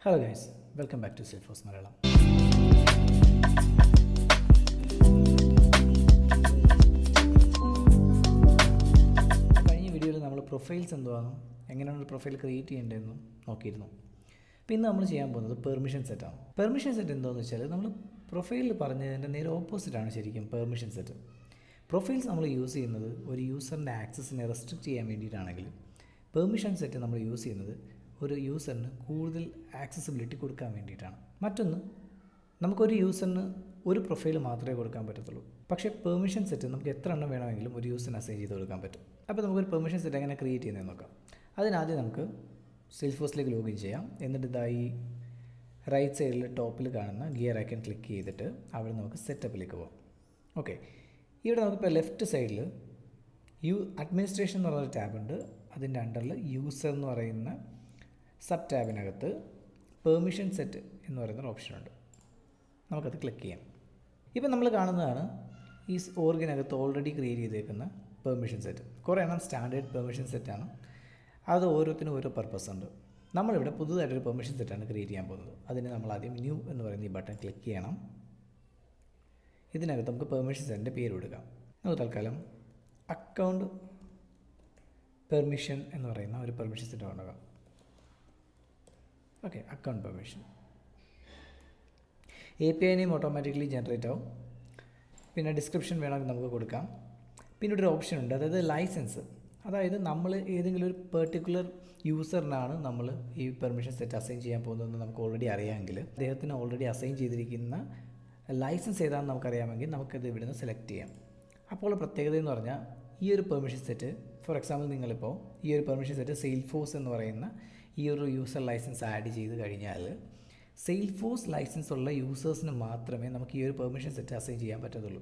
Hello guys, welcome back to സെൽഫോസ് മലയാളം. കഴിഞ്ഞ വീഡിയോയിൽ നമ്മൾ പ്രൊഫൈൽസ് എന്തുവാണെന്നും എങ്ങനെയാണ് ഒരു പ്രൊഫൈൽ ക്രിയേറ്റ് ചെയ്യേണ്ടതെന്നും നോക്കിയിരുന്നു. അപ്പോൾ ഇന്ന് നമ്മൾ ചെയ്യാൻ പോകുന്നത് പെർമിഷൻ സെറ്റാണ്. പെർമിഷൻ സെറ്റ് എന്താണെന്ന് വെച്ചാൽ നമ്മൾ പ്രൊഫൈലിൽ പറഞ്ഞതിൻ്റെ നേരെ ഓപ്പോസിറ്റാണ് ശരിക്കും പെർമിഷൻ സെറ്റ്. പ്രൊഫൈൽസ് നമ്മൾ യൂസ് ചെയ്യുന്നത് ഒരു യൂസറിൻ്റെ ആക്സസിനെ റെസ്ട്രിക്റ്റ് ചെയ്യാൻ വേണ്ടിയിട്ടാണെങ്കിൽ പെർമിഷൻ സെറ്റ് നമ്മൾ യൂസ് ചെയ്യുന്നത് ഒരു യൂസറിന് കൂടുതൽ ആക്സസിബിലിറ്റി കൊടുക്കാൻ വേണ്ടിയിട്ടാണ്. മറ്റൊന്ന്, നമുക്കൊരു യൂസറിന് ഒരു പ്രൊഫൈൽ മാത്രമേ കൊടുക്കാൻ പറ്റത്തുള്ളൂ. പക്ഷേ പെർമിഷൻ സെറ്റ് നമുക്ക് എത്ര എണ്ണം വേണമെങ്കിലും ഒരു യൂസറിന് അസൈൻ ചെയ്ത് കൊടുക്കാൻ പറ്റും. അപ്പോൾ നമുക്കൊരു പെർമിഷൻ സെറ്റ് എങ്ങനെ ക്രിയേറ്റ് ചെയ്യുന്നതെന്ന് നോക്കാം. അതിനാദ്യം നമുക്ക് സെയിൽസ്ഫോഴ്സിലേക്ക് ലോഗിൻ ചെയ്യാം. എന്നിട്ട് ഇതായി റൈറ്റ് സൈഡിൽ ടോപ്പിൽ കാണുന്ന ഗിയർ ഐക്കൺ ക്ലിക്ക് ചെയ്തിട്ട് അവിടെ നമുക്ക് സെറ്റപ്പിലേക്ക് പോകാം. ഓക്കെ, ഇവിടെ നമുക്കിപ്പോൾ ലെഫ്റ്റ് സൈഡിൽ അഡ്മിനിസ്ട്രേഷൻ എന്ന് പറയുന്ന ടാബുണ്ട്. അതിൻ്റെ അണ്ടറിൽ യൂസർ എന്ന് പറയുന്ന സബ് ടാബിനകത്ത് പെർമിഷൻ സെറ്റ് എന്ന് പറയുന്നൊരു ഓപ്ഷനുണ്ട്. നമുക്കത് ക്ലിക്ക് ചെയ്യാം. ഇപ്പം നമ്മൾ കാണുന്നതാണ് ഈ ഓർഗിനകത്ത് ഓൾറെഡി ക്രിയേറ്റ് ചെയ്തേക്കുന്ന പെർമിഷൻ സെറ്റ്. കുറേ എണ്ണം സ്റ്റാൻഡേർഡ് പെർമിഷൻ സെറ്റാണ്. അത് ഓരോത്തിനും ഓരോ പർപ്പസ് ഉണ്ട്. നമ്മളിവിടെ പുതുതായിട്ടൊരു പെർമിഷൻ സെറ്റാണ് ക്രിയേറ്റ് ചെയ്യാൻ പോകുന്നത്. അതിന് നമ്മൾ ആദ്യം ന്യൂ എന്ന് പറയുന്ന ഈ ബട്ടൺ ക്ലിക്ക് ചെയ്യണം. ഇതിനകത്ത് നമുക്ക് പെർമിഷൻ സെറ്റിൻ്റെ പേര് കൊടുക്കാം. നമുക്ക് തൽക്കാലം അക്കൗണ്ട് പെർമിഷൻ എന്ന് പറയുന്ന ഒരു പെർമിഷൻ സെറ്റ് ഉണ്ടാകാം. Okay, account permission. API name automatically generate ആവും. പിന്നെ ഡിസ്ക്രിപ്ഷൻ വേണമെങ്കിൽ നമുക്ക് കൊടുക്കാം. പിന്നെ ഒരു ഓപ്ഷൻ ഉണ്ട്, അതായത് ലൈസൻസ്. അതായത് നമ്മൾ ഏതെങ്കിലും ഒരു പെർട്ടിക്കുലർ യൂസറിനാണ് നമ്മൾ ഈ പെർമിഷൻ സെറ്റ് അസൈൻ ചെയ്യാൻ പോകുന്നതെന്ന് നമുക്ക് ഓൾറെഡി അറിയാമെങ്കിൽ, അദ്ദേഹത്തിന് ഓൾറെഡി അസൈൻ ചെയ്തിരിക്കുന്ന ലൈസൻസ് ഏതാണെന്ന് നമുക്കറിയാമെങ്കിൽ നമുക്കത് ഇവിടുന്ന് സെലക്ട് ചെയ്യാം. അപ്പോൾ പ്രത്യേകത എന്ന് പറഞ്ഞാൽ ഈ ഒരു പെർമിഷൻ സെറ്റ്, ഫോർ എക്സാമ്പിൾ നിങ്ങളിപ്പോൾ ഈ ഒരു പെർമിഷൻ സെറ്റ് സെയിൽഫോഴ്സ് എന്ന് പറയുന്ന ഈ ഒരു യൂസർ ലൈസൻസ് ആഡ് ചെയ്ത് കഴിഞ്ഞാൽ സെയിൽഫോഴ്സ് ലൈസൻസ് ഉള്ള യൂസേഴ്സിന് മാത്രമേ നമുക്ക് ഈ ഒരു പെർമിഷൻ സെറ്റ് അസൈൻ ചെയ്യാൻ പറ്റത്തുള്ളൂ.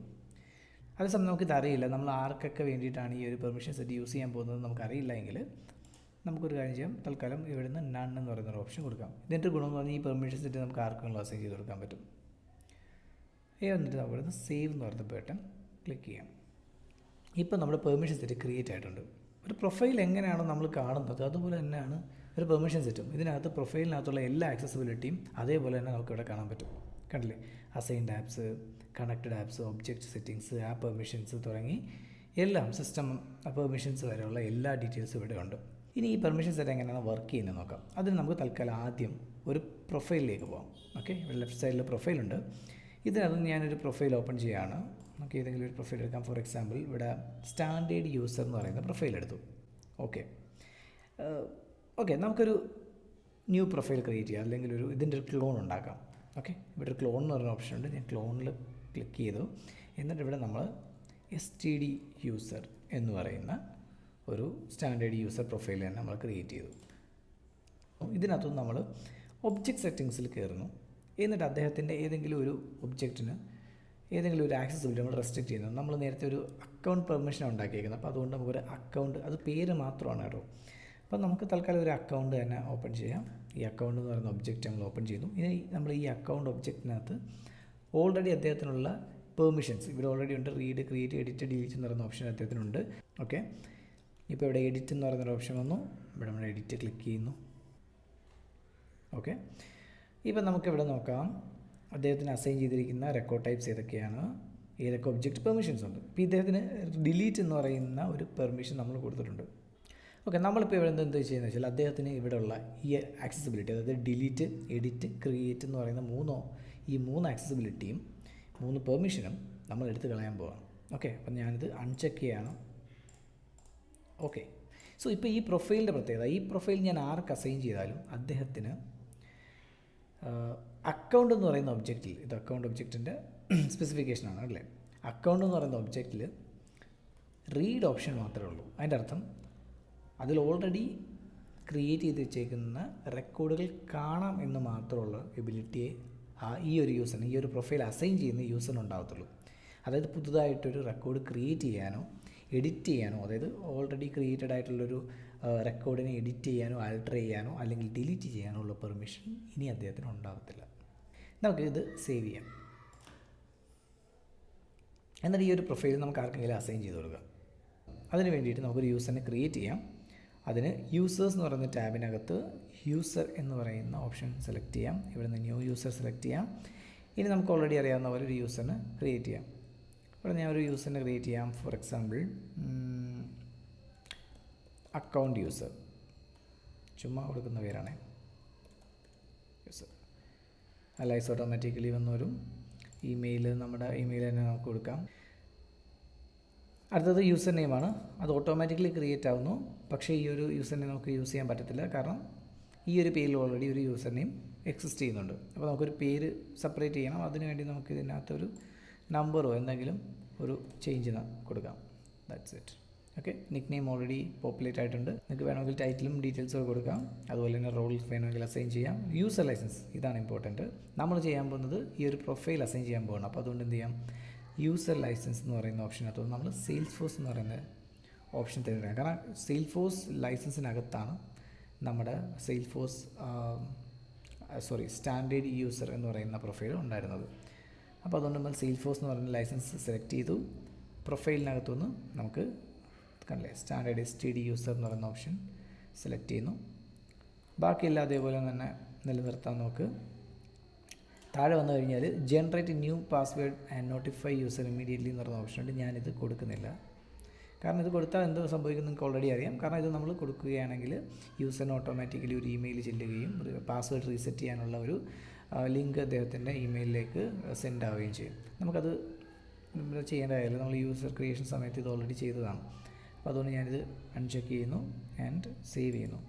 അതേസമയം നമുക്കിത് അറിയില്ല, നമ്മൾ ആർക്കൊക്കെ വേണ്ടിയിട്ടാണ് ഈ ഒരു പെർമിഷൻ സെറ്റ് യൂസ് ചെയ്യാൻ പോകുന്നത് നമുക്കറിയില്ല എങ്കിൽ നമുക്കൊരു കാര്യം ചെയ്യാം. തൽക്കാലം ഇവിടുന്ന് നൺ എന്ന് പറയുന്നൊരു ഓപ്ഷൻ കൊടുക്കാം. ഇതിൻ്റെ ഗുണമെന്ന് പറഞ്ഞാൽ ഈ പെർമിഷൻ സെറ്റ് നമുക്ക് ആർക്കെങ്കിലും അസൈൻ ചെയ്ത് കൊടുക്കാൻ പറ്റും. എന്നിട്ട് നമുക്ക് ഇവിടുന്ന് സേവ് എന്ന് പറയുന്ന ബട്ടൺ ക്ലിക്ക് ചെയ്യാം. ഇപ്പോൾ നമ്മുടെ പെർമിഷൻ സെറ്റ് ക്രിയേറ്റ് ആയിട്ടുണ്ട്. ഒരു പ്രൊഫൈൽ എങ്ങനെയാണോ നമ്മൾ കാണുന്നത് അതുപോലെ തന്നെയാണ് ഒരു പെർമിഷൻ സെറ്റും. ഇതിനകത്ത് പ്രൊഫൈലിനകത്തുള്ള എല്ലാ ആക്സസിബിലിറ്റിയും അതേപോലെ തന്നെ നമുക്കിവിടെ കാണാൻ പറ്റും. കണ്ടില്ലേ, assigned apps, connected apps, object settings, app permissions തുടങ്ങി എല്ലാം, സിസ്റ്റം പെർമിഷൻസ് വരെയുള്ള എല്ലാ ഡീറ്റെയിൽസും ഇവിടെ ഉണ്ട്. ഇനി ഈ പെർമിഷൻ സെറ്റ് എങ്ങനെയാണ് വർക്ക് ചെയ്യുന്നത് നോക്കാം. അതിന് നമുക്ക് തൽക്കാലം ആദ്യം ഒരു പ്രൊഫൈലിലേക്ക് പോകാം. ഓക്കെ, ഇവിടെ ലെഫ്റ്റ് സൈഡിൽ പ്രൊഫൈലുണ്ട്. ഇതിനകത്ത് ഞാനൊരു പ്രൊഫൈൽ ഓപ്പൺ ചെയ്യുകയാണ്. നമുക്ക് ഏതെങ്കിലും ഒരു പ്രൊഫൈൽ എടുക്കാം. ഫോർ എക്സാമ്പിൾ ഇവിടെ സ്റ്റാൻഡേർഡ് യൂസർ എന്ന് പറയുന്ന പ്രൊഫൈൽ എടുത്തു. ഓക്കെ, നമുക്കൊരു ന്യൂ പ്രൊഫൈൽ ക്രിയേറ്റ് ചെയ്യാം, അല്ലെങ്കിൽ ഇതിൻ്റെ ഒരു ക്ലോൺ ഉണ്ടാക്കാം. ഓക്കെ, ഇവിടെ ഒരു ക്ലോൺ എന്ന് പറയുന്ന ഓപ്ഷൻ ഉണ്ട്. ഞാൻ ക്ലോണിൽ ക്ലിക്ക് ചെയ്തു. എന്നിട്ട് ഇവിടെ നമ്മൾ STD യൂസർ എന്ന് പറയുന്ന ഒരു സ്റ്റാൻഡേർഡ് യൂസർ പ്രൊഫൈൽ തന്നെ നമ്മൾ ക്രിയേറ്റ് ചെയ്തു. ഇതിനകത്തുനിന്ന് നമ്മൾ ഒബ്ജക്റ്റ് സെറ്റിങ്സിൽ കയറുന്നു. എന്നിട്ട് അദ്ദേഹത്തിൻ്റെ ഏതെങ്കിലും ഒരു ഒബ്ജക്റ്റിന് ഏതെങ്കിലും ഒരു ആക്സസിബിലിറ്റി നമ്മൾ റെസ്ട്രിക്റ്റ് ചെയ്യുന്നു. നമ്മൾ നേരത്തെ ഒരു അക്കൗണ്ട് പെർമിഷൻ ഉണ്ടാക്കിയിരിക്കുന്നത്. അപ്പോൾ അതുകൊണ്ട് നമുക്കൊരു അക്കൗണ്ട്, അത് പേര് മാത്രമാണ് കേട്ടോ. അപ്പോൾ നമുക്ക് തൽക്കാലം ഒരു അക്കൗണ്ട് തന്നെ ഓപ്പൺ ചെയ്യാം. ഈ അക്കൗണ്ട് എന്ന് പറയുന്ന ഒബ്ജക്റ്റ് നമ്മൾ ഓപ്പൺ ചെയ്തു. ഇനി നമ്മൾ ഈ അക്കൗണ്ട് ഒബ്ജക്റ്റിനകത്ത് ഓൾറെഡി അദ്ദേഹത്തിനുള്ള പെർമിഷൻസ് ഇവിടെ ഓൾറെഡി ഉണ്ട്. റീഡ്, ക്രിയേറ്റ്, എഡിറ്റ്, ഡിലീറ്റ് എന്ന് പറയുന്ന ഓപ്ഷൻ അദ്ദേഹത്തിനുണ്ട്. ഓക്കെ, ഇപ്പോൾ ഇവിടെ എഡിറ്റ് എന്ന് പറയുന്നൊരു ഓപ്ഷൻ വന്നു. ഇവിടെ നമ്മൾ എഡിറ്റ് ക്ലിക്ക് ചെയ്യുന്നു. ഓക്കെ, ഇപ്പം നമുക്കിവിടെ നോക്കാം അദ്ദേഹത്തിന് അസൈൻ ചെയ്തിരിക്കുന്ന റെക്കോർഡ് ടൈപ്സ് ഏതൊക്കെയാണ്, ഏതൊക്കെ ഒബ്ജക്റ്റ് പെർമിഷൻസ് ഉണ്ട്. ഇപ്പോൾ ഇദ്ദേഹത്തിന് ഡിലീറ്റ് എന്ന് പറയുന്ന ഒരു പെർമിഷൻ നമ്മൾ കൊടുത്തിട്ടുണ്ട്. ഓക്കെ, നമ്മളിപ്പോൾ ഇവിടെ എന്ത് ചെയ്യുന്നത് വെച്ചാൽ അദ്ദേഹത്തിന് ഇവിടെയുള്ള ഈ ആക്സസിബിലിറ്റി, അതായത് ഡിലീറ്റ്, എഡിറ്റ്, ക്രിയേറ്റ് എന്ന് പറയുന്ന ഈ മൂന്ന് ആക്സസിബിലിറ്റിയും 3 പെർമിഷനും നമ്മൾ എടുത്ത് കളയാൻ പോവാണ്. ഓക്കെ, അപ്പം ഞാനിത് അൺചെക്ക് ചെയ്യാണ്. ഓക്കെ, സോ ഇപ്പോൾ ഈ പ്രൊഫൈലിൻ്റെ പ്രത്യേകത, ഈ പ്രൊഫൈൽ ഞാൻ ആർക്ക് അസൈൻ ചെയ്താലും അദ്ദേഹത്തിന് അക്കൗണ്ട് എന്ന് പറയുന്ന ഒബ്ജക്റ്റിൽ, ഇത് അക്കൗണ്ട് ഒബ്ജക്റ്റിൻ്റെ സ്പെസിഫിക്കേഷനാണ് അല്ലേ, അക്കൗണ്ട് എന്ന് പറയുന്ന ഒബ്ജക്റ്റിൽ റീഡ് ഓപ്ഷൻ മാത്രമേ ഉള്ളൂ. അതിൻ്റെ അർത്ഥം അതിൽ ഓൾറെഡി ക്രിയേറ്റ് ചെയ്ത് വെച്ചേക്കുന്ന റെക്കോർഡുകൾ കാണാം എന്ന് മാത്രമുള്ള എബിലിറ്റിയെ ഈ ഒരു യൂസറിന്, ഈ ഒരു പ്രൊഫൈൽ അസൈൻ ചെയ്യുന്ന യൂസറിന് ഉണ്ടാകത്തുള്ളൂ. അതായത് പുതുതായിട്ടൊരു റെക്കോർഡ് ക്രിയേറ്റ് ചെയ്യാനോ എഡിറ്റ് ചെയ്യാനോ, അതായത് ഓൾറെഡി ക്രിയേറ്റഡ് ആയിട്ടുള്ളൊരു റെക്കോർഡിനെ എഡിറ്റ് ചെയ്യാനോ ആൾട്ടർ ചെയ്യാനോ അല്ലെങ്കിൽ ഡിലീറ്റ് ചെയ്യാനോ ഉള്ള പെർമിഷൻ ഇനി അദ്ദേഹത്തിന് ഉണ്ടാകത്തില്ല. നമുക്കിത് സേവ് ചെയ്യാം. എന്നിട്ട് ഈ ഒരു പ്രൊഫൈൽ നമുക്ക് ആർക്കെങ്കിലും അസൈൻ ചെയ്ത് കൊടുക്കാം. അതിന് വേണ്ടിയിട്ട് നമുക്കൊരു യൂസറിനെ ക്രിയേറ്റ് ചെയ്യാം. അതിന് യൂസേഴ്സ് എന്ന് പറയുന്ന ടാബിനകത്ത് യൂസർ എന്ന് പറയുന്ന ഓപ്ഷൻ സെലക്ട് ചെയ്യാം. ഇവിടെ നിന്ന് ന്യൂ യൂസർ സെലക്ട് ചെയ്യാം. ഇനി നമുക്ക് ഓൾറെഡി അറിയാവുന്ന പോലെ ഒരു യൂസറിന് ക്രിയേറ്റ് ചെയ്യാം. ഇവിടെ ഞാൻ ഒരു യൂസറിനെ ക്രിയേറ്റ് ചെയ്യാം. ഫോർ എക്സാമ്പിൾ അക്കൗണ്ട് യൂസർ, ചുമ്മാ കൊടുക്കുന്ന പേരാണ് യൂസർ. അലൈസ് ഓട്ടോമാറ്റിക്കലി വന്ന് വരും. ഇമെയിൽ, നമ്മുടെ ഇമെയിൽ തന്നെ നമുക്ക് കൊടുക്കാം. അടുത്തത് യൂസർ നെയിമാണ്. അത് ഓട്ടോമാറ്റിക്കലി ക്രിയേറ്റ് ആവുന്നു. പക്ഷേ ഈ ഒരു യൂസർ നെയിം നമുക്ക് യൂസ് ചെയ്യാൻ പറ്റത്തില്ല, കാരണം ഈ ഒരു പേരിൽ ഓൾറെഡി ഒരു യൂസർ നെയിം എക്സിസ്റ്റ് ചെയ്യുന്നുണ്ട്. അപ്പോൾ നമുക്കൊരു പേര് സെപ്പറേറ്റ് ചെയ്യണം. അതിനുവേണ്ടി നമുക്ക് ഇതിനകത്തൊരു നമ്പറോ എന്തെങ്കിലും ഒരു ചേഞ്ച് കൊടുക്കാം. That's it. Okay, Nick name already populate ആയിട്ടുണ്ട്. നിങ്ങൾക്ക് വേണമെങ്കിൽ ടൈറ്റിലും ഡീറ്റെയിൽസും കൊടുക്കാം. അതുപോലെ തന്നെ റോൾ വേണമെങ്കിൽ അസൈൻ ചെയ്യാം. യൂസർ ലൈസൻസ്, ഇതാണ് ഇമ്പോർട്ടൻറ്റ്. നമ്മൾ ചെയ്യാൻ പോകുന്നത് ഈ ഒരു പ്രൊഫൈൽ അസൈൻ ചെയ്യാൻ പോകണം. അപ്പോൾ അതുകൊണ്ട് എന്ത് ചെയ്യാം, യൂസർ ലൈസൻസ് എന്ന് പറയുന്ന ഓപ്ഷനകത്ത് നമ്മൾ സെയിൽസ് ഫോഴ്സ് എന്ന് പറയുന്ന ഓപ്ഷൻ തിരഞ്ഞെടുക്കാം. കാരണം സെയിൽസ് ഫോഴ്സ് ലൈസൻസിനകത്താണ് നമ്മുടെ സെയിൽസ് ഫോഴ്സ് സ്റ്റാൻഡേർഡ് യൂസർ എന്ന് പറയുന്ന പ്രൊഫൈൽ ഉണ്ടായിരുന്നത്. അപ്പോൾ അതുകൊണ്ട് നമ്മൾ സെയിൽസ് ഫോഴ്സ് എന്ന് പറയുന്ന ലൈസൻസ് സെലക്ട് ചെയ്തു. പ്രൊഫൈലിനകത്തുനിന്ന് നമുക്ക് കണ്ടില്ലേ സ്റ്റാൻഡേർഡ് STD യൂസർ എന്ന് പറയുന്ന ഓപ്ഷൻ സെലക്ട് ചെയ്യുന്നു. ബാക്കിയെല്ലാം അതേപോലെ തന്നെ നിലനിർത്താൻ നമുക്ക്. താഴെ വന്നു കഴിഞ്ഞാൽ generate new password and notify user immediately എന്ന് പറയുന്ന ഓപ്ഷൻ ഉണ്ട്. ഞാനിത് കൊടുക്കുന്നില്ല, കാരണം ഇത് കൊടുത്താൽ എന്ത് സംഭവിക്കും നിങ്ങൾക്ക് ഓൾറെഡി അറിയാം. കാരണം ഇത് നമ്മൾ കൊടുക്കുകയാണെങ്കിൽ യൂസറിന് ഓട്ടോമാറ്റിക്കലി ഒരു ഇമെയിൽ ചെല്ലുകയും പാസ്വേഡ് റീസെറ്റ് ചെയ്യാനുള്ള ഒരു ലിങ്ക് അദ്ദേഹത്തിൻ്റെ ഇമെയിലിലേക്ക് സെൻഡ് ആവുകയും ചെയ്യും. നമുക്കത് ചെയ്യേണ്ട കാര്യമില്ല, നമ്മൾ യൂസർ ക്രിയേഷൻ സമയത്ത് ഇത് ഓൾറെഡി ചെയ്തതാണ്. അപ്പോൾ അതുകൊണ്ട് ഞാനിത് അൺചെക്ക് ചെയ്യുന്നു ആൻഡ് സേവ് ചെയ്യുന്നു.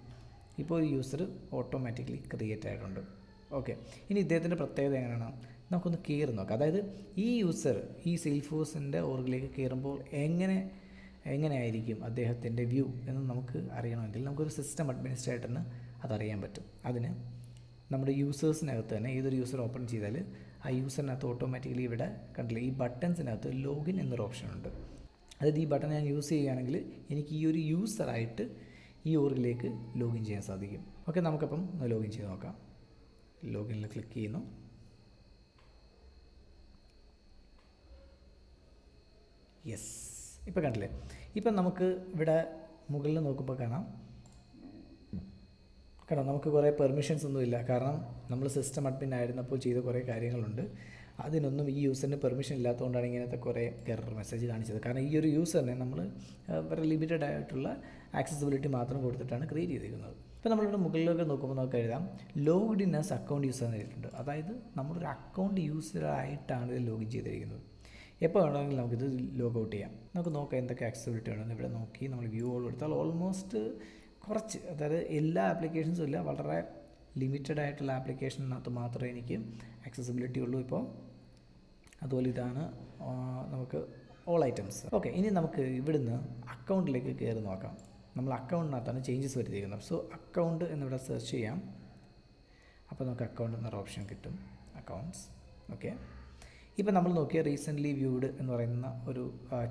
ഇപ്പോൾ ഒരു യൂസർ ഓട്ടോമാറ്റിക്കലി ക്രിയേറ്റ് ആയിട്ടുണ്ട്. ഓക്കെ, ഇനി ഇദ്ദേഹത്തിൻ്റെ പ്രത്യേകത എങ്ങനെയാണ് നമുക്കൊന്ന് കയറി നോക്കാം. അതായത് ഈ യൂസർ ഈ സെയിൽസ് ഫോഴ്സിൻ്റെ ഓർഗിലേക്ക് കയറുമ്പോൾ എങ്ങനെയായിരിക്കും അദ്ദേഹത്തിൻ്റെ വ്യൂ എന്ന് നമുക്ക് അറിയണമെങ്കിൽ നമുക്കൊരു സിസ്റ്റം അഡ്മിനിസ്ട്രേറ്ററിന് അതറിയാൻ പറ്റും. അതിന് നമ്മുടെ യൂസേഴ്സിനകത്ത് തന്നെ ഏതൊരു യൂസർ ഓപ്പൺ ചെയ്താൽ ആ യൂസറിനകത്ത് ഓട്ടോമാറ്റിക്കലി ഇവിടെ കണ്ടില്ല ഈ ബട്ടൺസിനകത്ത് ലോഗിൻ എന്നൊരു ഓപ്ഷനുണ്ട്. അതായത് ഈ ബട്ടൺ ഞാൻ യൂസ് ചെയ്യുകയാണെങ്കിൽ എനിക്ക് ഈ ഒരു യൂസറായിട്ട് ഈ ഓർഗിലേക്ക് ലോഗിൻ ചെയ്യാൻ സാധിക്കും. ഓക്കെ, നമുക്കപ്പം ലോഗിൻ ചെയ്ത് നോക്കാം. ലോഗിനിൽ ക്ലിക്ക് ചെയ്യുന്നു. യെസ്, ഇപ്പോൾ കണ്ടില്ലേ. ഇപ്പം നമുക്ക് ഇവിടെ മുകളിൽ നോക്കുമ്പോൾ കാണാം നമുക്ക് കുറേ പെർമിഷൻസ് ഒന്നുമില്ല. കാരണം നമ്മൾ സിസ്റ്റം അഡ്മിൻ ആയിരുന്നപ്പോൾ ചെയ്ത കുറേ കാര്യങ്ങളുണ്ട്. അതിനൊന്നും ഈ യൂസറിന് പെർമിഷൻ ഇല്ലാത്തതുകൊണ്ടാണ് ഇങ്ങനത്തെ കുറേ എറർ മെസ്സേജ് കാണിച്ചത്. കാരണം ഈ ഒരു യൂസറിനെ നമ്മൾ വളരെ ലിമിറ്റഡ് ആയിട്ടുള്ള ആക്സസിബിലിറ്റി മാത്രം കൊടുത്തിട്ടാണ് ക്രിയേറ്റ് ചെയ്തിരിക്കുന്നത്. ഇപ്പോൾ നമ്മളിവിടെ മുകളിലൊക്കെ നോക്കുമ്പോൾ നമുക്ക് എഴുതാം logged in as account user എന്ന് എഴുതിയിട്ടുണ്ട്. അതായത് നമ്മളൊരു അക്കൗണ്ട് യൂസറായിട്ടാണ് ഇത് ലോഗിൻ ചെയ്തിരിക്കുന്നത്. എപ്പോൾ വേണമെങ്കിലും നമുക്കിത് ലോഗ് ഔട്ട് ചെയ്യാം. നമുക്ക് നോക്കാം എന്തൊക്കെ ആക്സസിബിലിറ്റി ഉണ്ടെന്ന്. ഇവിടെ നോക്കി നമ്മൾ വ്യൂ ഓൾ എടുത്താൽ ഓൾമോസ്റ്റ് കുറച്ച്, അതായത് എല്ലാ ആപ്ലിക്കേഷൻസും ഇല്ല, വളരെ ലിമിറ്റഡ് ആയിട്ടുള്ള ആപ്ലിക്കേഷനകത്ത് മാത്രമേ എനിക്ക് ആക്സസിബിലിറ്റി ഉള്ളൂ ഇപ്പോൾ. അതുപോലെ ഇതാണ് നമുക്ക് ഓൾ ഐറ്റംസ്. ഓക്കെ, ഇനി നമുക്ക് ഇവിടുന്ന് അക്കൗണ്ടിലേക്ക് കയറി നോക്കാം. നമ്മൾ അക്കൗണ്ടിനകത്താണ് ചേഞ്ചസ് വരുത്തിയിരിക്കുന്നത്. സോ അക്കൗണ്ട് എന്നിവിടെ സെർച്ച് ചെയ്യാം. അപ്പോൾ നമുക്ക് അക്കൗണ്ട് എന്നൊരു ഓപ്ഷൻ കിട്ടും, അക്കൗണ്ട്സ്. ഓക്കെ, ഇപ്പോൾ നമ്മൾ നോക്കിയ റീസെൻ്റ്ലി വ്യൂഡ് എന്ന് പറയുന്ന ഒരു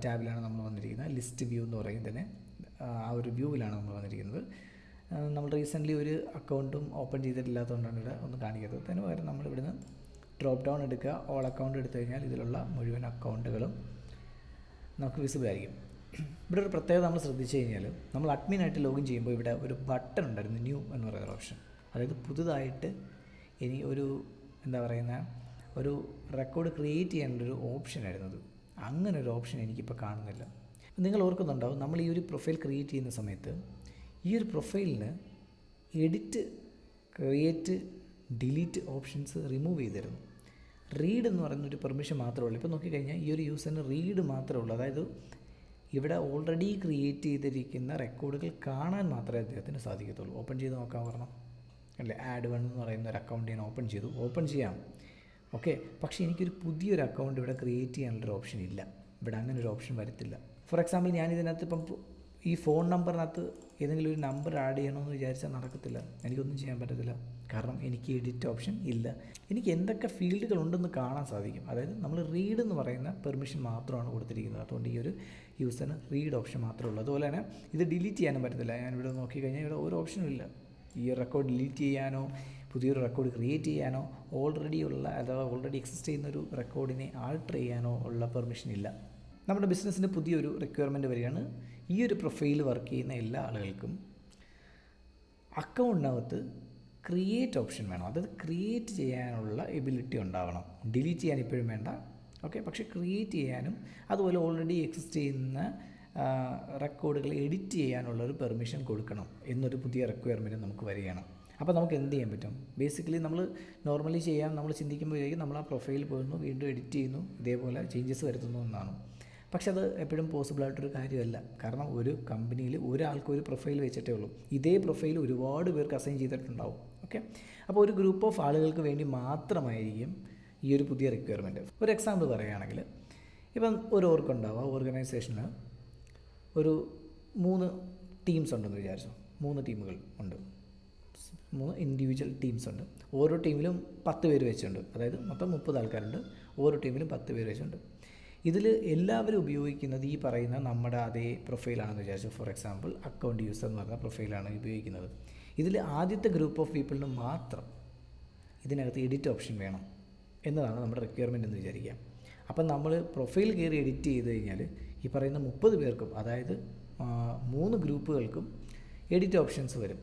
ടാബിലാണ് നമ്മൾ വന്നിരിക്കുന്നത്. ലിസ്റ്റ് വ്യൂ എന്ന് പറയുന്നതിന് ആ ഒരു വ്യൂവിലാണ് നമ്മൾ വന്നിരിക്കുന്നത്. നമ്മൾ റീസെൻ്റ്ലി ഒരു അക്കൗണ്ടും ഓപ്പൺ ചെയ്തിട്ടില്ലാത്തതുകൊണ്ടാണ് ഇവിടെ ഒന്നും കാണിക്കാത്തത്. അതിന് പകരം നമ്മൾ ഇവിടുന്ന് ഡ്രോപ്പ് ഡൗൺ എടുക്കുക, ഓൾ അക്കൗണ്ട് എടുത്തു കഴിഞ്ഞാൽ ഇതിലുള്ള മുഴുവൻ അക്കൗണ്ടുകളും നമുക്ക് വിസിബിൾ ആയിരിക്കും. ഇവിടെ ഒരു പ്രത്യേകത നമ്മൾ ശ്രദ്ധിച്ചു കഴിഞ്ഞാൽ നമ്മൾ അഡ്മിനായിട്ട് ലോഗിൻ ചെയ്യുമ്പോൾ ഇവിടെ ഒരു ബട്ടൺ ഉണ്ടായിരുന്നു, ന്യൂ എന്ന് പറയുന്ന ഓപ്ഷൻ. അതായത് പുതുതായിട്ട് ഇനി ഒരു ഒരു റെക്കോർഡ് ക്രിയേറ്റ് ചെയ്യാനുള്ളൊരു ഓപ്ഷനായിരുന്നത്. അങ്ങനെ ഒരു ഓപ്ഷൻ എനിക്കിപ്പോൾ കാണുന്നില്ല. നിങ്ങൾ ഓർക്കുന്നുണ്ടാവും, നമ്മൾ ഈ ഒരു പ്രൊഫൈൽ ക്രിയേറ്റ് ചെയ്യുന്ന സമയത്ത് ഈ ഒരു പ്രൊഫൈലിന് edit, create, delete options remove ചെയ്തിരുന്നു. റീഡ് എന്ന് പറയുന്നൊരു പെർമിഷൻ മാത്രമേ ഉള്ളൂ. ഇപ്പോൾ നോക്കിക്കഴിഞ്ഞാൽ ഈ ഒരു യൂസറിന് റീഡ് മാത്രമേ ഉള്ളൂ. അതായത് ഇവിടെ ഓൾറെഡി ക്രിയേറ്റ് ചെയ്തിരിക്കുന്ന റെക്കോർഡുകൾ കാണാൻ മാത്രമേ അദ്ദേഹത്തിന് സാധിക്കത്തുള്ളൂ. ഓപ്പൺ ചെയ്ത് നോക്കാൻ പറഞ്ഞു അല്ലേ. ആഡ് വൺ എന്ന് പറയുന്ന ഒരു അക്കൗണ്ട് ഞാൻ ഓപ്പൺ ചെയ്യാം. ഓക്കെ, പക്ഷേ എനിക്കൊരു പുതിയൊരു അക്കൗണ്ട് ഇവിടെ ക്രിയേറ്റ് ചെയ്യാനുള്ളൊരു ഓപ്ഷൻ ഇല്ല. ഇവിടെ അങ്ങനെ ഒരു ഓപ്ഷൻ വരത്തില്ല. ഫോർ എക്സാമ്പിൾ ഞാനിതിനകത്ത് ഇപ്പം ഈ ഫോൺ നമ്പറിനകത്ത് ഏതെങ്കിലും ഒരു നമ്പർ ആഡ് ചെയ്യണമെന്ന് വിചാരിച്ചാൽ നടക്കത്തില്ല. എനിക്കൊന്നും ചെയ്യാൻ പറ്റത്തില്ല, കാരണം എനിക്ക് എഡിറ്റ് ഓപ്ഷൻ ഇല്ല. എനിക്ക് എന്തൊക്കെ ഫീൽഡുകൾ ഉണ്ടെന്ന് കാണാൻ സാധിക്കും. അതായത് നമ്മൾ റീഡ് എന്ന് പറയുന്ന പെർമിഷൻ മാത്രമാണ് കൊടുത്തിരിക്കുന്നത്. അതുകൊണ്ട് ഈ ഒരു യൂസറിന് റീഡ് ഓപ്ഷൻ മാത്രമേ ഉള്ളൂ. അതുപോലെ തന്നെ ഇത് ഡിലീറ്റ് ചെയ്യാനും പറ്റത്തില്ല. ഞാനിവിടെ നോക്കിക്കഴിഞ്ഞാൽ ഇവിടെ ഒരു ഓപ്ഷനും ഇല്ല. ഈ റെക്കോർഡ് ഡിലീറ്റ് ചെയ്യാനോ പുതിയൊരു റെക്കോർഡ് ക്രിയേറ്റ് ചെയ്യാനോ അഥവാ ഓൾറെഡി എക്സിസ്റ്റ് ചെയ്യുന്നൊരു റെക്കോർഡിനെ ആൾട്ടർ ചെയ്യാനോ ഉള്ള പെർമിഷൻ ഇല്ല. നമ്മുടെ ബിസിനസ്സിന് പുതിയൊരു റിക്വയർമെൻറ്റ് വരികയാണ്. ഈ ഒരു പ്രൊഫൈൽ വർക്ക് ചെയ്യുന്ന എല്ലാ ആളുകൾക്കും അക്കൗണ്ടിനകത്ത് ക്രിയേറ്റ് ഓപ്ഷൻ വേണം. അതായത് ക്രിയേറ്റ് ചെയ്യാനുള്ള എബിലിറ്റി ഉണ്ടാവണം. ഡിലീറ്റ് ചെയ്യാൻ ഇപ്പോഴും വേണ്ട, ഓക്കെ. പക്ഷേ ക്രിയേറ്റ് ചെയ്യാനും അതുപോലെ ഓൾറെഡി എക്സിസ്റ്റ് ചെയ്യുന്ന റെക്കോർഡുകൾ എഡിറ്റ് ചെയ്യാനുള്ള ഒരു പെർമിഷൻ കൊടുക്കണം എന്നൊരു പുതിയ റിക്വയർമെൻറ്റ് നമുക്ക് വരികയാണ്. അപ്പോൾ നമുക്ക് എന്ത് ചെയ്യാൻ പറ്റും? ബേസിക്കലി നമ്മൾ നോർമലി ചെയ്യാൻ നമ്മൾ ചിന്തിക്കുമ്പോഴേക്കും നമ്മൾ ആ പ്രൊഫൈൽ പോകുന്നു, വീണ്ടും എഡിറ്റ് ചെയ്യുന്നു, ഇതേപോലെ ചേഞ്ചസ് വരുത്തുന്നു എന്നാണ്. പക്ഷെ അത് എപ്പോഴും പോസിബിളായിട്ടൊരു കാര്യമല്ല. കാരണം ഒരു കമ്പനിയിൽ ഒരാൾക്ക് ഒരു പ്രൊഫൈൽ വെച്ചിട്ടേ ഉള്ളൂ. ഇതേ പ്രൊഫൈൽ ഒരുപാട് പേർക്ക് അസൈൻ ചെയ്തിട്ടുണ്ടാവും, ഓക്കെ. അപ്പോൾ ഒരു ഗ്രൂപ്പ് ഓഫ് ആളുകൾക്ക് വേണ്ടി മാത്രമായിരിക്കും ഈ ഒരു പുതിയ റിക്വയർമെൻറ്റ്. ഒരു എക്സാമ്പിൾ പറയുകയാണെങ്കിൽ, ഇപ്പം ഒരു ഓർഗനൈസേഷന് ഒരു 3 ടീംസ് ഉണ്ടെന്ന് വിചാരിച്ചു. 3 ടീമുകൾ ഉണ്ട്, 3 ഇൻഡിവിജ്വൽ ടീംസ് ഉണ്ട്. ഓരോ ടീമിലും 10 പേര് വെച്ചുണ്ട്. അതായത് മൊത്തം 30 ആൾക്കാരുണ്ട്. ഓരോ ടീമിലും 10 പേര് വെച്ചുണ്ട്. ഇതിൽ എല്ലാവരും ഉപയോഗിക്കുന്നത് ഈ പറയുന്ന നമ്മുടെ അതേ പ്രൊഫൈലാണെന്ന് വിചാരിച്ചു. ഫോർ എക്സാമ്പിൾ അക്കൗണ്ട് യൂസർ എന്ന് പറഞ്ഞ പ്രൊഫൈലാണ് ഉപയോഗിക്കുന്നത്. ഇതിൽ ആദ്യത്തെ ഗ്രൂപ്പ് ഓഫ് പീപ്പിളിന് മാത്രം ഇതിനകത്ത് എഡിറ്റ് ഓപ്ഷൻ വേണം എന്നതാണ് നമ്മുടെ റിക്വയർമെൻറ്റ് എന്ന് വിചാരിക്കാം. അപ്പം നമ്മൾ പ്രൊഫൈൽ കയറി എഡിറ്റ് ചെയ്ത് കഴിഞ്ഞാൽ ഈ പറയുന്ന 30 പേർക്കും, അതായത് 3 ഗ്രൂപ്പുകൾക്കും എഡിറ്റ് ഓപ്ഷൻസ് വരും.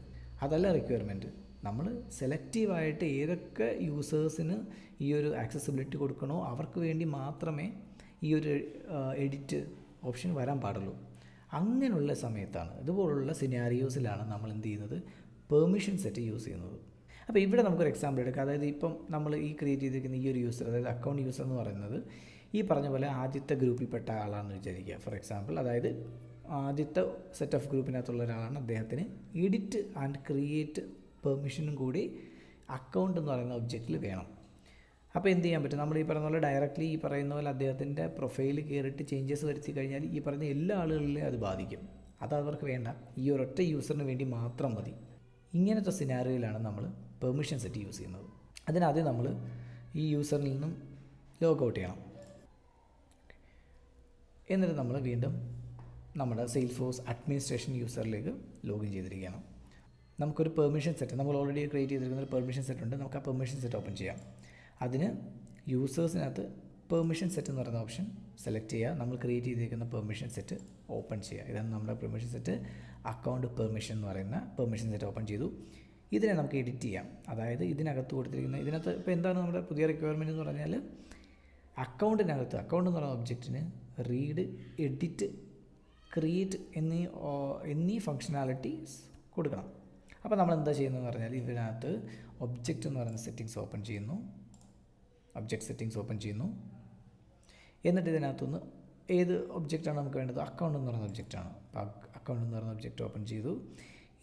അതല്ല റിക്വയർമെൻറ്റ്. നമ്മൾ സെലക്റ്റീവായിട്ട് ഏതൊക്കെ യൂസേഴ്സിന് ഈ ഒരു ആക്സസിബിലിറ്റി കൊടുക്കണോ അവർക്ക് വേണ്ടി മാത്രമേ ഈ ഒരു എഡിറ്റ് ഓപ്ഷൻ വരാൻ പാടുള്ളൂ. അങ്ങനെയുള്ള സമയത്താണ്, ഇതുപോലുള്ള സിനാരിയോസിലാണ് നമ്മൾ എന്ത് ചെയ്യുന്നത്, പെർമിഷൻ സെറ്റ് യൂസ് ചെയ്യുന്നത്. അപ്പോൾ ഇവിടെ നമുക്കൊരു എക്സാമ്പിൾ എടുക്കാം. അതായത് ഇപ്പം നമ്മൾ ഈ ക്രിയേറ്റ് ചെയ്തിരിക്കുന്ന ഈ ഒരു യൂസർ, അതായത് അക്കൗണ്ട് യൂസർ എന്ന് പറയുന്നത് ഈ പറഞ്ഞ പോലെ ആദ്യത്തെ ഗ്രൂപ്പിൽപ്പെട്ട ആളാണെന്ന് വിചാരിക്കുക. ഫോർ എക്സാമ്പിൾ, അതായത് ആദ്യത്തെ സെറ്റ് ഓഫ് ഗ്രൂപ്പിനകത്തുള്ള ഒരാളാണ്. അദ്ദേഹത്തിന് എഡിറ്റ് ആൻഡ് ക്രിയേറ്റ് പെർമിഷനും കൂടി അക്കൗണ്ട് എന്ന് പറയുന്ന ഒബ്ജക്റ്റിൽ വേണം. അപ്പോൾ എന്ത് ചെയ്യാൻ പറ്റും? നമ്മൾ ഈ പറയുന്ന പോലെ ഡയറക്റ്റ്ലി ഈ പറയുന്ന പോലെ അദ്ദേഹത്തിൻ്റെ പ്രൊഫൈൽ കയറിയിട്ട് ചേഞ്ചസ് വരുത്തി കഴിഞ്ഞാൽ ഈ പറഞ്ഞ എല്ലാ ആളുകളിലും അത് ബാധിക്കും. അത് അവർക്ക് വേണ്ട, ഈ ഒരൊറ്റ യൂസറിന് വേണ്ടി മാത്രം മതി. ഇങ്ങനത്തെ സിനാരിയോയിലാണ് നമ്മൾ പെർമിഷൻ സെറ്റ് യൂസ് ചെയ്യുന്നത്. അതിനാദ്യം നമ്മൾ ഈ യൂസറിൽ നിന്നും ലോഗ് ഔട്ട് ചെയ്യണം. എന്നിട്ട് നമ്മൾ വീണ്ടും നമ്മുടെ സെയിൽസ്ഫോഴ്സ് അഡ്മിനിസ്ട്രേഷൻ യൂസറിലേക്ക് ലോഗിൻ ചെയ്തിരിക്കുകയാണ്. നമുക്കൊരു പെർമിഷൻ സെറ്റ്, നമ്മൾ ഓൾറെഡി ക്രിയേറ്റ് ചെയ്തിരിക്കുന്ന ഒരു പെർമിഷൻ സെറ്റ് ഉണ്ട്. നമുക്ക് ആ പെർമിഷൻ സെറ്റ് ഓപ്പൺ ചെയ്യാം. അതിന് യൂസേഴ്സിനകത്ത് പെർമിഷൻ സെറ്റ് എന്ന് പറയുന്ന ഓപ്ഷൻ സെലക്ട് ചെയ്യുക. നമ്മൾ ക്രിയേറ്റ് ചെയ്തിരിക്കുന്ന പെർമിഷൻ സെറ്റ് ഓപ്പൺ ചെയ്യുക. ഇതാണ് നമ്മുടെ പെർമിഷൻ സെറ്റ്. അക്കൗണ്ട് പെർമിഷൻ എന്ന് പറയുന്ന പെർമിഷൻ സെറ്റ് ഓപ്പൺ ചെയ്തു. ഇതിനെ നമുക്ക് എഡിറ്റ് ചെയ്യാം. അതായത് ഇതിനകത്ത് കൊടുത്തിരിക്കുന്ന, ഇതിനകത്ത് ഇപ്പോൾ എന്താണ് നമ്മുടെ പുതിയ റിക്വയർമെൻറ്റ് എന്ന് പറഞ്ഞാൽ, അക്കൗണ്ട് എന്ന് പറയുന്ന ഒബ്ജക്റ്റിന് റീഡ്, എഡിറ്റ്, ക്രിയേറ്റ് എന്നീ ഫങ്ഷനാലിറ്റീസ് കൊടുക്കണം. അപ്പോൾ നമ്മൾ എന്താ ചെയ്യുന്നതെന്ന് പറഞ്ഞാൽ, ഇതിനകത്ത് ഒബ്ജക്റ്റ് എന്ന് പറയുന്ന സെറ്റിങ്സ് ഓപ്പൺ ചെയ്യുന്നു. ഒബ്ജക്റ്റ് സെറ്റിങ്സ് ഓപ്പൺ ചെയ്യുന്നു. എന്നിട്ട് ഇതിനകത്തുനിന്ന് ഏത് ഒബ്ജക്റ്റാണ് നമുക്ക് വേണ്ടത്? അക്കൗണ്ട് എന്ന് പറയുന്ന ഒബ്ജക്റ്റാണ്. അപ്പോൾ അക്കൗണ്ട് എന്ന് പറയുന്ന ഒബ്ജക്റ്റ് ഓപ്പൺ ചെയ്തു.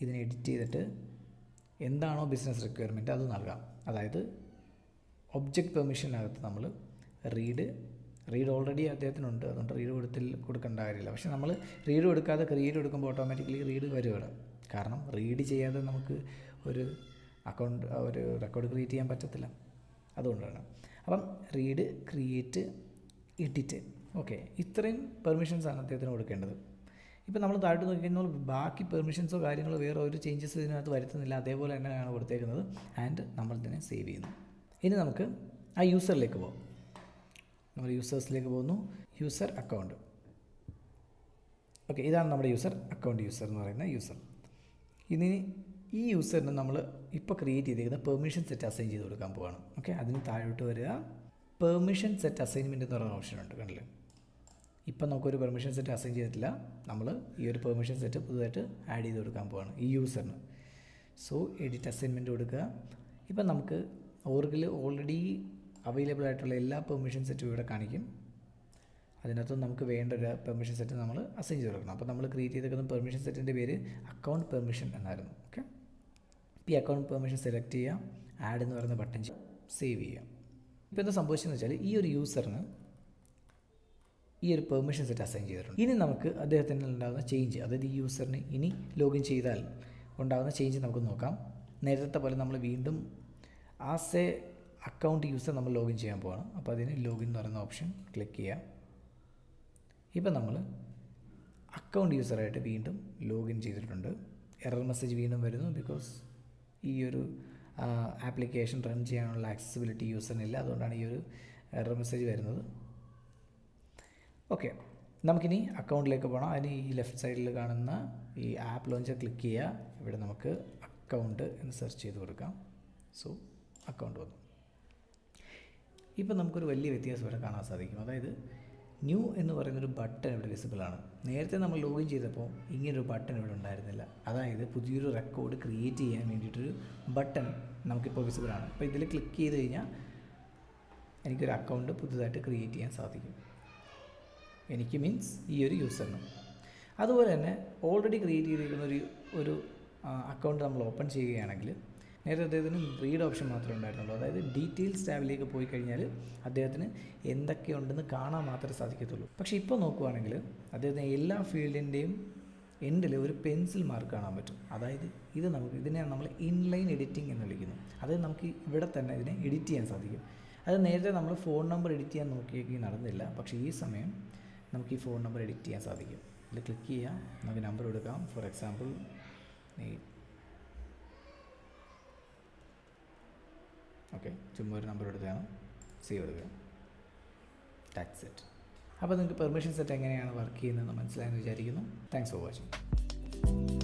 ഇതിനെ എഡിറ്റ് ചെയ്തിട്ട് എന്താണോ ബിസിനസ് റിക്വയർമെൻറ്റ് അത് നൽകാം. അതായത് ഒബ്ജക്റ്റ് പെർമിഷനകത്ത് നമ്മൾ റീഡ് ഓൾറെഡി അദ്ദേഹത്തിനുണ്ട്, അതുകൊണ്ട് കൊടുക്കേണ്ട കാര്യമില്ല. പക്ഷേ നമ്മൾ റീഡ് കൊടുക്കാതെ ക്രിയേറ്റ് കൊടുക്കുമ്പോൾ ഓട്ടോമാറ്റിക്കലി റീഡ് വരുവാണ്. കാരണം റീഡ് ചെയ്യാതെ നമുക്ക് ഒരു റെക്കോർഡ് ക്രിയേറ്റ് ചെയ്യാൻ പറ്റത്തില്ല. അതുകൊണ്ടാണ്. അപ്പം റീഡ്, ക്രിയേറ്റ്, എഡിറ്റ്, ഓക്കെ, ഇത്രയും പെർമിഷൻസാണ് അദ്ദേഹത്തിന് കൊടുക്കേണ്ടത്. ഇപ്പോൾ നമ്മൾ താഴോട്ട് നോക്കിക്കഴിഞ്ഞാൽ ബാക്കി പെർമിഷൻസോ കാര്യങ്ങളോ വേറെ ഒരു ചേഞ്ചസ് ഇതിനകത്ത് വരുത്തുന്നില്ല. അതേപോലെ തന്നെയാണ് കൊടുത്തേക്കുന്നത്. ആൻഡ് നമ്മൾ ഇതിനെ സേവ് ചെയ്യുന്നു. ഇനി നമുക്ക് ആ യൂസറിലേക്ക് പോകാം. നമ്മൾ യൂസേഴ്സിലേക്ക് പോകുന്നു. യൂസർ അക്കൗണ്ട്, ഓക്കെ, ഇതാണ് നമ്മുടെ യൂസർ അക്കൗണ്ട് എന്ന് പറയുന്ന യൂസർ. ഇനി ഈ യൂസറിന് നമ്മൾ ഇപ്പോൾ ക്രിയേറ്റ് ചെയ്തിരിക്കുന്ന പെർമിഷൻ സെറ്റ് അസൈൻ ചെയ്ത് കൊടുക്കാൻ പോവുകയാണ്. ഓക്കെ, അതിന് താഴോട്ട് വരിക. പെർമിഷൻ സെറ്റ് അസൈൻമെൻറ്റ് എന്ന് പറയുന്ന ഓപ്ഷൻ ഉണ്ട്, കണ്ടില്ലേ? ഇപ്പം നമുക്കൊരു പെർമിഷൻ സെറ്റ് അസൈൻ ചെയ്തിട്ടില്ല. നമ്മൾ ഈ ഒരു പെർമിഷൻ സെറ്റ് പുതുതായിട്ട് ആഡ് ചെയ്ത് കൊടുക്കാൻ പോവുകയാണ് ഈ യൂസറിന്. സോ എഡിറ്റ് അസൈൻമെൻറ്റ് കൊടുക്കുക. ഇപ്പം നമുക്ക് ഓർഗിൽ ഓൾറെഡി അവൈലബിൾ ആയിട്ടുള്ള എല്ലാ പെർമിഷൻ സെറ്റും ഇവിടെ കാണിക്കും. അതിനകത്ത് നമുക്ക് വേണ്ട ഒരു പെർമിഷൻ സെറ്റ് നമ്മൾ അസൈൻ ചെയ്ത് കൊടുക്കണം. അപ്പോൾ നമ്മൾ ക്രിയേറ്റ് ചെയ്തിരിക്കുന്ന പെർമിഷൻ സെറ്റിൻ്റെ പേര് അക്കൗണ്ട് പെർമിഷൻ എന്നായിരുന്നു. ഓക്കെ, ഈ അക്കൗണ്ട് പെർമിഷൻ സെലക്ട് ചെയ്യാം. ആഡ് എന്ന് പറയുന്ന ബട്ടൺ സേവ് ചെയ്യാം. ഇപ്പോൾ എന്താ സംഭവിച്ചതെന്ന് വെച്ചാൽ, ഈ ഒരു യൂസറിന് ഈ ഒരു പെർമിഷൻ സെറ്റ് അസൈൻ ചെയ്തിട്ടുണ്ട്. ഇനി നമുക്ക് അദ്ദേഹത്തിന് ഉണ്ടാകുന്ന ചേഞ്ച്, അതായത് ഈ യൂസറിന് ഇനി ലോഗിൻ ചെയ്താൽ ഉണ്ടാകുന്ന ചേഞ്ച് നമുക്ക് നോക്കാം. നേരത്തെ പോലെ നമ്മൾ വീണ്ടും ആസ് എ അക്കൗണ്ട് യൂസർ നമ്മൾ ലോഗിൻ ചെയ്യാൻ പോവാണ്. അപ്പോൾ അതിന് ലോഗിൻ എന്ന് പറയുന്ന ഓപ്ഷൻ ക്ലിക്ക് ചെയ്യാം. ഇപ്പം നമ്മൾ അക്കൗണ്ട് യൂസറായിട്ട് വീണ്ടും ലോഗിൻ ചെയ്തിട്ടുണ്ട്. എറർ മെസ്സേജ് വീണ്ടും വരുന്നു. ബിക്കോസ് ഈ ഒരു ആപ്ലിക്കേഷൻ റൺ ചെയ്യാനുള്ള ആക്സസിബിലിറ്റി യൂസറിനില്ല. അതുകൊണ്ടാണ് ഈ ഒരു എറർ മെസ്സേജ് വരുന്നത്. ഓക്കെ, നമുക്കിനി അക്കൗണ്ടിലേക്ക് പോകണം. അതിന് ഈ ലെഫ്റ്റ് സൈഡിൽ കാണുന്ന ഈ ആപ്പ് ലോഞ്ചർ ക്ലിക്ക് ചെയ്യുക. ഇവിടെ നമുക്ക് അക്കൗണ്ട് എന്ന് സെർച്ച് ചെയ്ത് കൊടുക്കാം. സോ അക്കൗണ്ട് വന്നു. ഇപ്പം നമുക്കൊരു വലിയ വ്യത്യാസം ഇവിടെ കാണാൻ സാധിക്കും. അതായത് ന്യൂ എന്ന് പറയുന്നൊരു ബട്ടൺ ഇവിടെ വിസിബിളാണ്. നേരത്തെ നമ്മൾ ലോഗിൻ ചെയ്തപ്പോൾ ഇങ്ങനൊരു ബട്ടൺ ഇവിടെ ഉണ്ടായിരുന്നില്ല. അതായത് പുതിയൊരു റെക്കോർഡ് ക്രിയേറ്റ് ചെയ്യാൻ വേണ്ടിയിട്ടൊരു ബട്ടൺ നമുക്കിപ്പോൾ വിസിബിളാണ്. അപ്പോൾ ഇതിൽ ക്ലിക്ക് ചെയ്ത് കഴിഞ്ഞാൽ എനിക്കൊരു അക്കൗണ്ട് പുതുതായിട്ട് ക്രിയേറ്റ് ചെയ്യാൻ സാധിക്കും. എനിക്ക് മീൻസ് ഈ ഒരു യൂസറിന്. അതുപോലെ തന്നെ ഓൾറെഡി ക്രിയേറ്റ് ചെയ്തിരിക്കുന്ന ഒരു അക്കൗണ്ട് നമ്മൾ ഓപ്പൺ ചെയ്യുകയാണെങ്കിൽ നേരത്തെ അദ്ദേഹത്തിന് റീഡ് ഓപ്ഷൻ മാത്രമേ ഉണ്ടായിരുന്നുള്ളൂ. അതായത് ഡീറ്റെയിൽസ് ടാബിലേക്ക് പോയി കഴിഞ്ഞാൽ അദ്ദേഹത്തിന് എന്തൊക്കെയുണ്ടെന്ന് കാണാൻ മാത്രമേ സാധിക്കത്തുള്ളൂ. പക്ഷേ ഇപ്പോൾ നോക്കുവാണെങ്കിൽ അദ്ദേഹത്തിന് എല്ലാ ഫീൽഡിൻ്റെയും എൻഡിൽ ഒരു പെൻസിൽ മാർക്ക് കാണാൻ പറ്റും. അതായത് ഇതിനെയാണ് നമ്മൾ ഇൻലൈൻ എഡിറ്റിംഗ് എന്ന് വിളിക്കുന്നത്. അതായത് നമുക്ക് ഇവിടെ തന്നെ ഇതിനെ എഡിറ്റ് ചെയ്യാൻ സാധിക്കും. അത് നേരത്തെ നമ്മൾ ഫോൺ നമ്പർ എഡിറ്റ് ചെയ്യാൻ നോക്കിയെങ്കിൽ നടന്നില്ല. പക്ഷേ ഈ സമയം നമുക്ക് ഈ ഫോൺ നമ്പർ എഡിറ്റ് ചെയ്യാൻ സാധിക്കും. ഇതിൽ ക്ലിക്ക് ചെയ്യാം, നമുക്ക് നമ്പർ കൊടുക്കാം. ഫോർ എക്സാമ്പിൾ ഓക്കെ, ചുമ്മാ ഒരു നമ്പർ എടുത്താണ് സേവ് എടുക്കുക. That's it. അപ്പോൾ നിങ്ങൾക്ക് പെർമിഷൻ സെറ്റ് എങ്ങനെയാണ് വർക്ക് ചെയ്യുന്നതെന്ന് മനസ്സിലായെന്ന് വിചാരിക്കുന്നു. Thanks for watching.